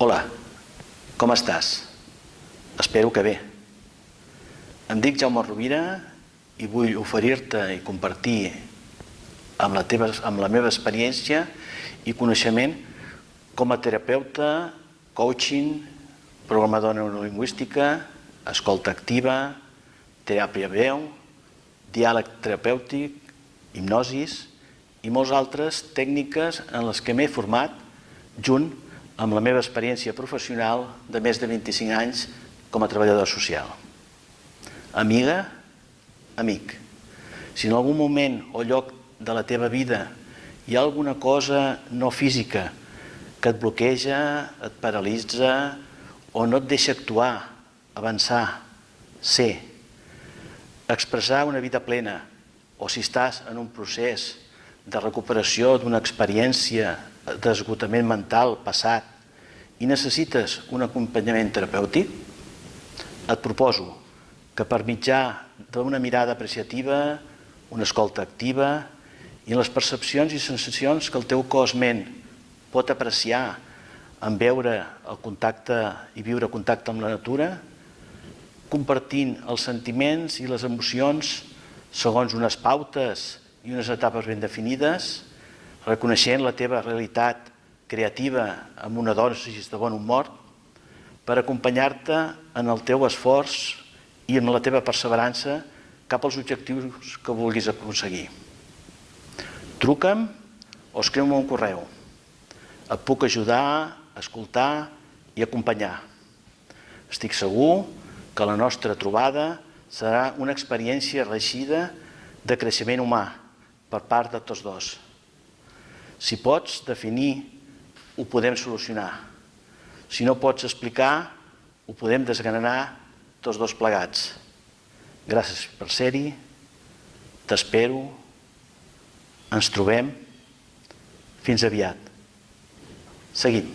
Hola, com estàs? Espero que bé. Em dic Jaume Rovira i vull oferir-te i compartir amb la meva experiència i coneixement com a terapeuta, coaching, programador neurolingüística, escolta activa, teràpia veu, diàleg terapèutic, hipnosis i moltes altres tècniques en les que m'he format junt amb la meva experiència professional de més de 25 anys com a treballador social. Amiga, amic, si en algun moment o lloc de la teva vida hi ha alguna cosa no física que et bloqueja, et paralitza o no et deixa actuar, avançar, ser, expressar una vida plena, o si estàs en un procés de recuperació d'una experiència d'esgotament mental passat i necessites un acompanyament terapèutic, et proposo que per mitjà d'una mirada apreciativa, una escolta activa i les percepcions i sensacions que el teu cos-ment pot apreciar en veure el contacte i viure contacte amb la natura, compartint els sentiments i les emocions segons unes pautes i unes etapes ben definides, reconeixent la teva realitat creativa amb una dosi de bon humor, per acompanyar-te en el teu esforç i en la teva perseverança cap als objectius que vulguis aconseguir. Truca'm o escriu-me un correu. Et puc ajudar, escoltar i acompanyar. Estic segur que la nostra trobada serà una experiència reeixida de creixement humà per part de tots dos. Si pots definir, ho podem solucionar. Si no pots explicar, ho podem desgranar tots dos plegats. Gràcies per ser-hi, t'espero, ens trobem, fins aviat. Seguim.